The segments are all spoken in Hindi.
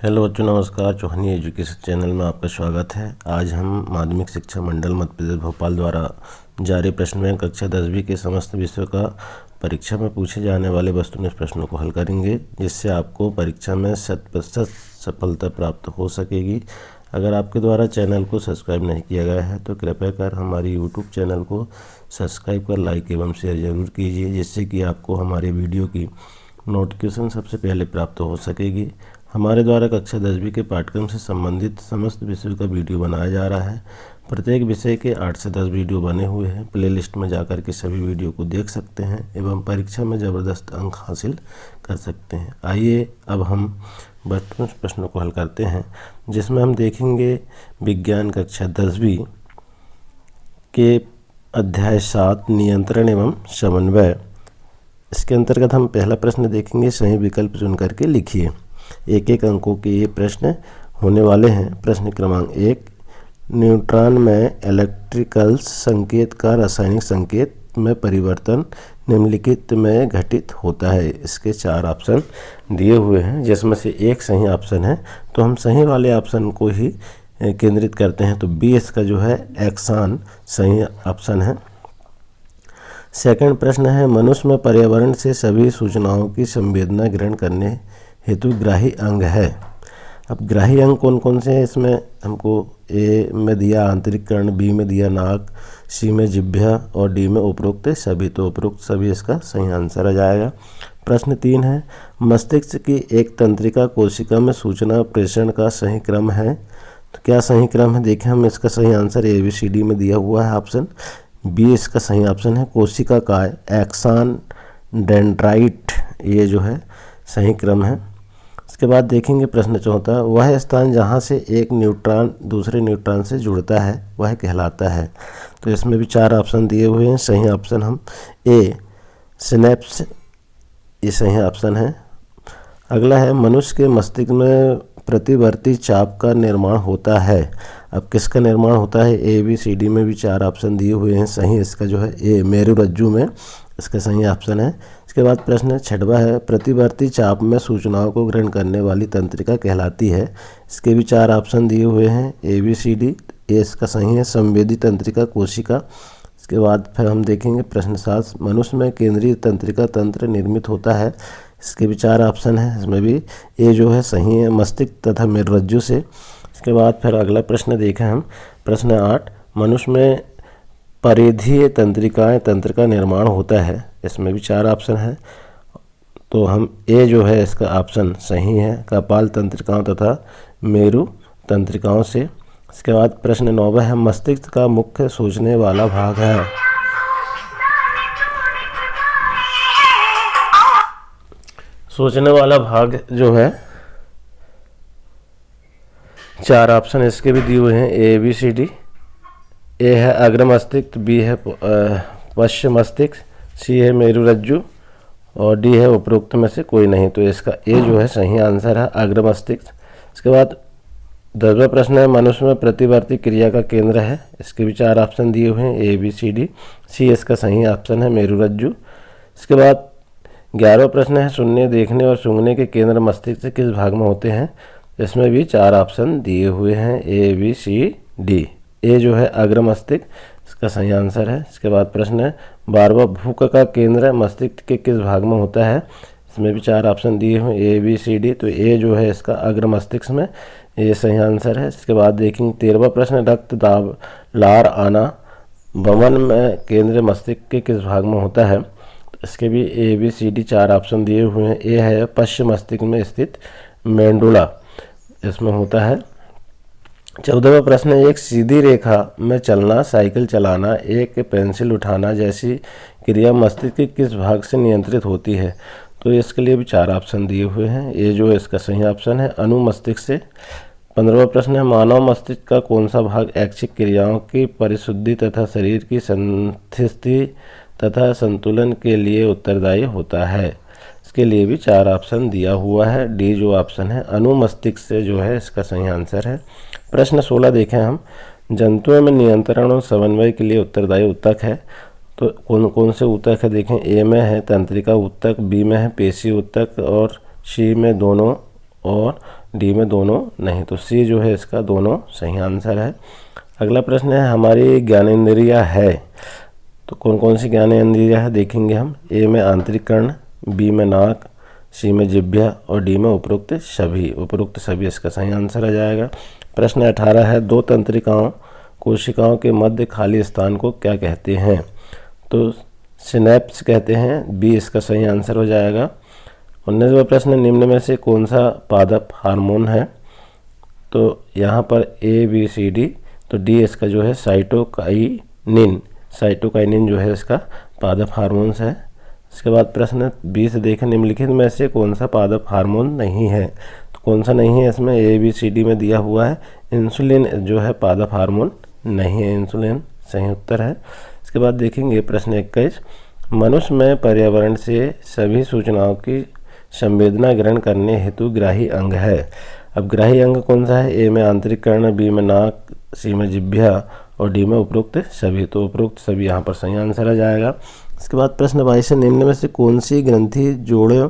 हेलो बच्चों, नमस्कार। चौहानी एजुकेशन चैनल में आपका स्वागत है। आज हम माध्यमिक शिक्षा मंडल मध्य प्रदेश भोपाल द्वारा जारी प्रश्न बैंक कक्षा 10वीं के समस्त विषयों का परीक्षा में पूछे जाने वाले वस्तुनिष्ठ प्रश्नों को हल करेंगे, जिससे आपको परीक्षा में 100% सफलता प्राप्त हो सकेगी। अगर आपके द्वारा चैनल को सब्सक्राइब नहीं किया गया है तो कृपया कर हमारी यूट्यूब चैनल को सब्सक्राइब कर लाइक एवं शेयर जरूर कीजिए, जिससे कि आपको हमारे वीडियो की नोटिफिकेशन सबसे पहले प्राप्त हो सकेगी। हमारे द्वारा कक्षा 10वीं के पाठ्यक्रम से संबंधित समस्त विषयों का वीडियो बनाया जा रहा है। प्रत्येक विषय के 8 से 10 वीडियो बने हुए हैं। प्लेलिस्ट में जाकर के सभी वीडियो को देख सकते हैं एवं परीक्षा में ज़बरदस्त अंक हासिल कर सकते हैं। आइए अब हम प्रश्नों को हल करते हैं, जिसमें हम देखेंगे विज्ञान कक्षा 10वीं के अध्याय 7 नियंत्रण एवं समन्वय। इसके अंतर्गत हम पहला प्रश्न देखेंगे, सही विकल्प चुन करके लिखिए। एक एक अंकों के ये प्रश्न होने वाले हैं। प्रश्न क्रमांक 1, न्यूट्रॉन में इलेक्ट्रिकल संकेत का रासायनिक संकेत में परिवर्तन निम्नलिखित में घटित होता है। इसके 4 ऑप्शन दिए हुए हैं, जिसमें से एक सही ऑप्शन है, तो हम सही वाले ऑप्शन को ही केंद्रित करते हैं। तो बी इसका जो है एक्सान सही ऑप्शन है। सेकंड प्रश्न है, मनुष्य में पर्यावरण से सभी सूचनाओं की संवेदना ग्रहण करने हेतु ग्राही अंग है। अब ग्राही अंग कौन कौन से हैं, इसमें हमको ए में दिया आंतरिक कर्ण, बी में दिया नाक, सी में जिह्वा और डी में उपरोक्त सभी। तो उपरोक्त सभी इसका सही आंसर आ जाएगा। प्रश्न 3 है, मस्तिष्क की एक तंत्रिका कोशिका में सूचना प्रेषण का सही क्रम है। तो क्या सही क्रम है, देखें हम इसका सही आंसर ABCD में दिया हुआ है। ऑप्शन बी इसका सही ऑप्शन है। कोशिका काय, एक्सान, डेंड्राइट, ये जो है सही क्रम है। इसके बाद देखेंगे प्रश्न 4, वह स्थान जहाँ से एक न्यूट्रॉन दूसरे न्यूट्रॉन से जुड़ता है वह कहलाता है। तो इसमें भी 4 ऑप्शन दिए हुए हैं। सही ऑप्शन हम ए सिनेप्स, ये सही ऑप्शन है। अगला है, मनुष्य के मस्तिष्क में प्रतिवर्ती चाप का निर्माण होता है। अब किसका निर्माण होता है, ABCD में भी 4 ऑप्शन दिए हुए हैं। सही इसका जो है ए मेरुरज्जु में इसका सही ऑप्शन है। इसके बाद प्रश्न 6वां है, प्रतिवर्ती चाप में सूचनाओं को ग्रहण करने वाली तंत्रिका कहलाती है। इसके भी 4 ऑप्शन दिए हुए हैं। ABCD, ए इसका सही है, संवेदी तंत्रिका कोशिका। इसके बाद फिर हम देखेंगे प्रश्न 7, मनुष्य में केंद्रीय तंत्रिका तंत्र निर्मित होता है। इसके भी 4 ऑप्शन है। इसमें भी ए जो है सही है, मस्तिष्क तथा मेरुरज्जु से। इसके बाद फिर अगला प्रश्न देखें हम, प्रश्न 8, मनुष्य में परिधीय तंत्रिकाएं तंत्र का निर्माण होता है। इसमें भी 4 ऑप्शन है। तो हम ए जो है इसका ऑप्शन सही है, कपाल तंत्रिकाओं तथा मेरु तंत्रिकाओं से। इसके बाद प्रश्न 9वां है, मस्तिष्क का मुख्य सोचने वाला भाग है। सोचने वाला भाग जो है 4 ऑप्शन इसके भी दिए हुए हैं। ABCD, ए है अग्र मस्तिष्क, बी है पश्च मस्तिष्क, सी है मेरुरज्जु और डी है उपरोक्त में से कोई नहीं। तो इसका ए जो है सही आंसर है, अग्र मस्तिष्क। इसके बाद 10वां प्रश्न है, मनुष्य में प्रतिवर्ती क्रिया का केंद्र है। इसके भी 4 ऑप्शन दिए हुए हैं। ABCD, सी इसका सही ऑप्शन है, मेरुरज्जु। इसके बाद 11वां प्रश्न है, सुनने, देखने और सूंघने के केंद्र मस्तिष्क से किस भाग में होते हैं। इसमें भी 4 ऑप्शन दिए हुए हैं। ABCD, ए जो है अग्र मस्तिष्क इसका सही आंसर है। इसके बाद प्रश्न है, 12वां भूख का केंद्र मस्तिष्क के किस भाग में होता है। इसमें भी 4 ऑप्शन दिए हुए हैं। ABCD, तो ए जो है इसका अग्र मस्तिष्क में, ये सही आंसर है। इसके बाद देखेंगे 13वां प्रश्न, रक्त दाब, लार आना, वमन में केंद्र मस्तिष्क के किस भाग में होता है। इसके भी ABCD 4 ऑप्शन दिए हुए हैं। ए है पश्चिम मस्तिष्क में स्थित मेंडुला, इसमें होता है। 14वां प्रश्न, एक सीधी रेखा में चलना, साइकिल चलाना, एक पेंसिल उठाना जैसी क्रिया मस्तिष्क के किस भाग से नियंत्रित होती है। तो इसके लिए भी 4 ऑप्शन दिए हुए हैं। ये जो इसका सही ऑप्शन है, अनुमस्तिष्क से। 15वां प्रश्न है, मानव मस्तिष्क का कौन सा भाग ऐच्छिक क्रियाओं की परिशुद्धि तथा शरीर की संस्थिति तथा संतुलन के लिए उत्तरदायी होता है। इसके लिए भी 4 ऑप्शन दिया हुआ है। डी जो ऑप्शन है, अनुमस्तिष्क से जो है इसका सही आंसर है। प्रश्न 16 देखें हम, जंतुओं में नियंत्रण और समन्वय के लिए उत्तरदायी ऊतक है। तो कौन कौन से ऊतक है, देखें। ए में है तंत्रिका ऊतक, बी में है पेशी ऊतक और सी में दोनों और डी में दोनों नहीं, तो सी जो है इसका दोनों सही आंसर है। अगला प्रश्न है हमारी ज्ञानेंद्रियाँ है, तो कौन कौन सी ज्ञानेंद्रियाँ है देखेंगे हम। ए में आंतरिक कर्ण, बी में नाक, सी में जिह्वा और डी में उपरोक्त सभी। उपरोक्त सभी इसका सही आंसर आ जाएगा। प्रश्न 18 है दो तंत्रिकाओं कोशिकाओं के मध्य खाली स्थान को क्या कहते हैं, तो सिनेप्स कहते हैं, बी इसका सही आंसर हो जाएगा। 19वां प्रश्न निम्न में से कौन सा पादप हार्मोन है, तो यहाँ पर ए बी सी डी, तो डी इसका जो है साइटोकाइनिन। साइटोकाइनिन जो है इसका पादप हार्मोन्स है। इसके बाद प्रश्न 20 देखें निम्नलिखित में से कौन सा पादप हार्मोन नहीं है, तो कौन सा नहीं है इसमें ए बी सी डी में दिया हुआ है इंसुलिन जो है पादप हार्मोन नहीं है, इंसुलिन सही उत्तर है। इसके बाद देखेंगे प्रश्न 21 मनुष्य में पर्यावरण से सभी सूचनाओं की संवेदना ग्रहण करने हेतु ग्राही अंग है। अब ग्राही अंग कौन सा है, ए में आंतरिक कर्ण, बी में नाक, सी में जिह्वा और डी में उपरोक्त सभी, तो उपरोक्त सभी यहाँ पर सही आंसर आ जाएगा। इसके बाद प्रश्न 22 निम्न में से कौन सी ग्रंथि जोड़ों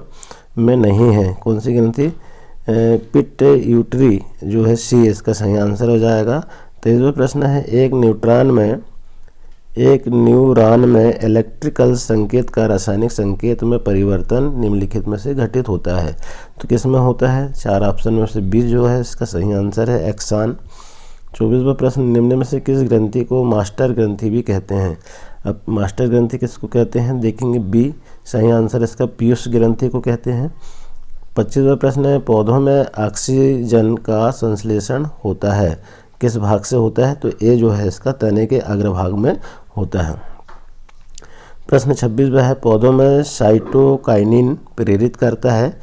में नहीं है, कौन सी ग्रंथि, पिट्यूटरी जो है सी इसका सही आंसर हो जाएगा। 23वां प्रश्न है एक न्यूरॉन में इलेक्ट्रिकल संकेत का रासायनिक संकेत में परिवर्तन निम्नलिखित में से घटित होता है, तो किस में होता है, 4 ऑप्शन में से बी जो है इसका सही आंसर है एक्सान। 24वां प्रश्न निम्न में से किस ग्रंथि को मास्टर ग्रंथि भी कहते हैं। अब मास्टर ग्रंथि किसको कहते हैं देखेंगे, बी सही आंसर इसका पीयूष ग्रंथि को कहते हैं। 25वां प्रश्न है पौधों में ऑक्सीजन का संश्लेषण होता है, किस भाग से होता है, तो ए जो है इसका तने के अग्रभाग में होता है। प्रश्न 26वां है पौधों में साइटोकाइनिन प्रेरित करता है,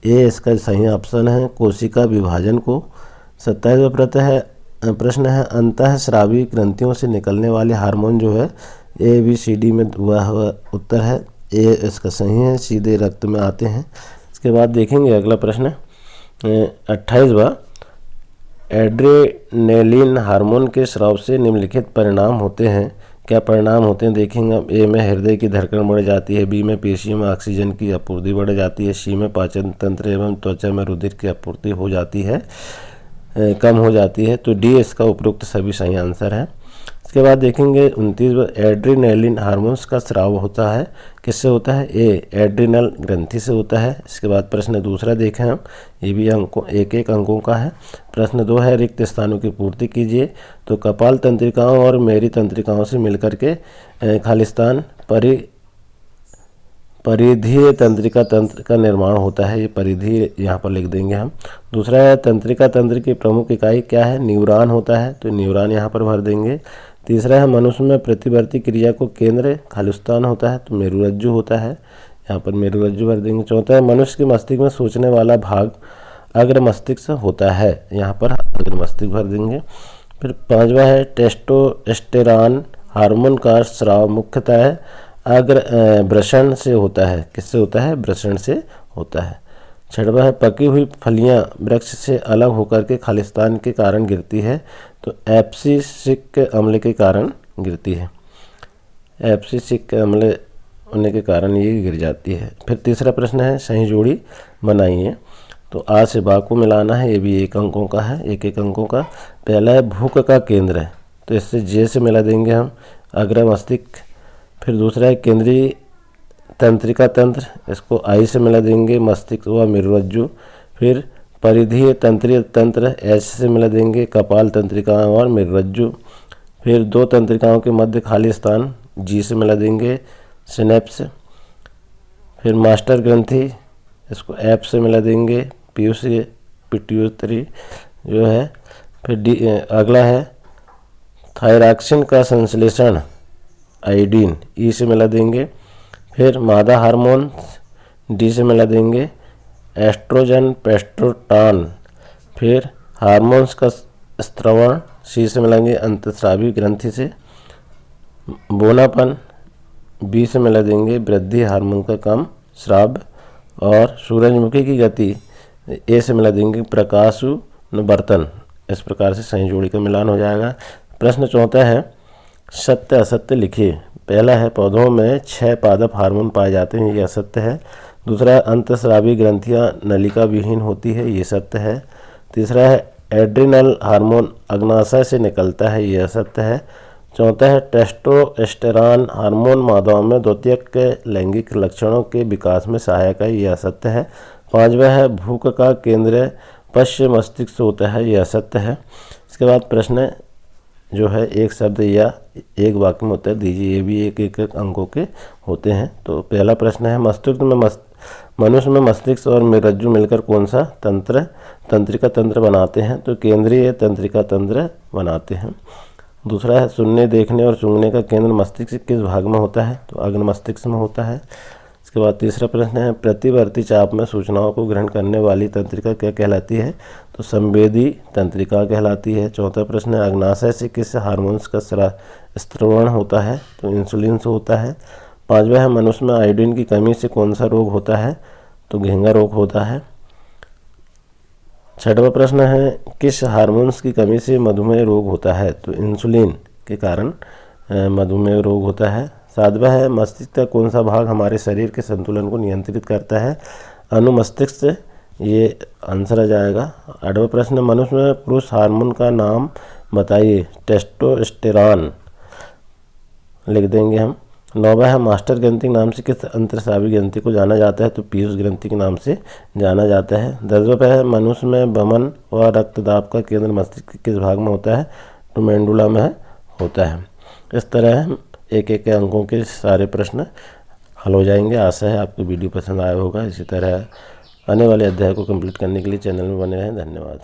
ए इसका सही ऑप्शन है कोशिका विभाजन को। 27वां प्रश्न है अंतःस्रावी ग्रंथियों से निकलने वाले हार्मोन जो है ए बी सी डी में हुआ उत्तर है, ए इसका सही है, सीधे रक्त में आते हैं। इसके बाद देखेंगे अगला प्रश्न 28वां एड्रेनलिन हार्मोन के स्राव से निम्नलिखित परिणाम होते हैं, क्या परिणाम होते हैं देखेंगे। ए में हृदय की धड़कन बढ़ जाती है, बी में पेशियों में ऑक्सीजन की आपूर्ति बढ़ जाती है, सी में पाचन तंत्र एवं त्वचा में रुधिर की आपूर्ति हो जाती है, कम हो जाती है, तो डी इसका उपरोक्त सभी सही आंसर है। इसके बाद देखेंगे 29वां एड्रेनलिन हार्मोन्स का स्राव होता है, किससे होता है, ए एड्रिनल ग्रंथि से होता है। इसके बाद प्रश्न दूसरा देखें हम, ये भी एक अंकों का है। प्रश्न 2 है रिक्त स्थानों की पूर्ति कीजिए, तो कपाल तंत्रिकाओं और मेरी तंत्रिकाओं से मिलकर के खालिस्तान परिधीय तंत्रिका तंत्र का निर्माण होता है, ये परिधीय यहाँ पर लिख देंगे हम। दूसरा है तंत्रिका तंत्र की प्रमुख इकाई क्या है, न्यूरॉन होता है, तो न्यूरॉन यहाँ पर भर देंगे। तीसरा है मनुष्य में प्रतिवर्ती क्रिया को केंद्र खालिस्तान होता है, तो मेरुरज्जु होता है, यहाँ पर मेरुरज्जु भर देंगे। चौथा है मनुष्य के मस्तिष्क में सोचने वाला भाग अग्र मस्तिष्क होता है, यहाँ पर अग्र मस्तिष्क भर देंगे। फिर 5वां है टेस्टोस्टेरॉन हार्मोन का स्राव मुख्यतः वृषण से होता है, किससे होता है, वृषण से होता है। 6वां है पकी हुई फलियां वृक्ष से अलग होकर के खालिस्तान के कारण गिरती है, तो एब्सिसिक अम्ल के कारण गिरती है, एब्सिसिक अम्ल होने के कारण ये गिर जाती है। फिर तीसरा प्रश्न है सही जोड़ी बनाइए, तो आ से बा को मिलाना है, ये भी एक अंकों का है, एक अंकों का। पहला है भूख का केंद्र है, तो इससे जे से मिला देंगे हम अग्र मस्तिष्क। फिर दूसरा है केंद्रीय तंत्रिका तंत्र, इसको आई से मिला देंगे मस्तिष्क व मेरुरज्जु। फिर परिधीय तंत्रीय तंत्र एच से मिला देंगे कपाल तंत्रिकाओं और मेरुरज्जु। फिर दो तंत्रिकाओं के मध्य खाली स्थान जी से मिला देंगे सिनेप्स। फिर मास्टर ग्रंथि, इसको एफ से मिला देंगे पिट्यूटरी जो है। फिर अगला है थायरॉक्सिन का संश्लेषण आयोडीन, ई से मिला देंगे। फिर मादा हार्मोन डी से मिला देंगे एस्ट्रोजन प्रोस्टाग्लैंडिन। फिर हार्मोन्स का स्त्रवण सी से मिलाएंगे अंतःस्रावी ग्रंथि से। बोनापन बी से मिला देंगे वृद्धि हार्मोन का कम स्राव। और सूरजमुखी की गति ए से मिला देंगे प्रकाशुनवर्तन। इस प्रकार से सही जोड़ी का मिलान हो जाएगा। प्रश्न चौथा है सत्य असत्य लिखिए। पहला है पौधों में 6 पादप हार्मोन पाए जाते हैं, यह सत्य है। दूसरा है अंतःस्रावी ग्रंथियां नलिका विहीन होती है, ये सत्य है। तीसरा है एड्रिनल हार्मोन अग्नाशय से निकलता है, ये असत्य है। चौथा है टेस्टोस्टेरॉन हार्मोन मादाओं में द्वितीयक के लैंगिक लक्षणों के विकास में सहायक है, ये असत्य है। पांचवा है भूख का केंद्र पश्चिम मस्तिष्क होता है, ये असत्य है। इसके बाद प्रश्न जो है एक शब्द या एक वाक्य में उत्तर दीजिए, ये भी एक एक अंकों के होते हैं। तो पहला प्रश्न है मनुष्य में मस्तिष्क और मेरुरज्जु मिलकर कौन सा तंत्रिका तंत्र बनाते हैं? तो केंद्रीय तंत्रिका तंत्र बनाते हैं। दूसरा है सुनने, देखने और सूंघने का केंद्र मस्तिष्क के किस भाग में होता है? तो अग्र मस्तिष्क में होता है। इसके बाद तीसरा प्रश्न है प्रतिवर्ती चाप में सूचनाओं को ग्रहण करने वाली तंत्रिका क्या कहलाती है? तो संवेदी तंत्रिका कहलाती है। चौथा प्रश्न है अग्नाशय से किस हार्मोन्स का स्रवण होता है? तो इंसुलिन से होता है। पांचवा है मनुष्य में आयोडीन की कमी से कौन सा रोग होता है? तो घेंगा रोग होता है। छठवां प्रश्न है किस हार्मोन्स की कमी से मधुमेह रोग होता है? तो इंसुलिन के कारण मधुमेह रोग होता है। सातवां है मस्तिष्क का कौन सा भाग हमारे शरीर के संतुलन को नियंत्रित करता है? अनुमस्तिष्क से, ये आंसर आ जाएगा। आठवां प्रश्न मनुष्य में पुरुष हार्मोन का नाम बताइए? टेस्टोस्टेरॉन लिख देंगे हम। नौवां है मास्टर ग्रंथि नाम से किस अंतरस्रावी ग्रंथि को जाना जाता है? तो पीयूष ग्रंथि के नाम से जाना जाता है। 10वां है मनुष्य में वमन व रक्तदाब का केंद्र मस्तिष्क के किस भाग में होता है? तो मेंडुला में होता है। इस तरह एक एक अंकों के सारे प्रश्न हल हो जाएंगे। आशा है आपको वीडियो पसंद आया होगा। इसी तरह आने वाले अध्याय को कंप्लीट करने के लिए चैनल में बने रहें। धन्यवाद।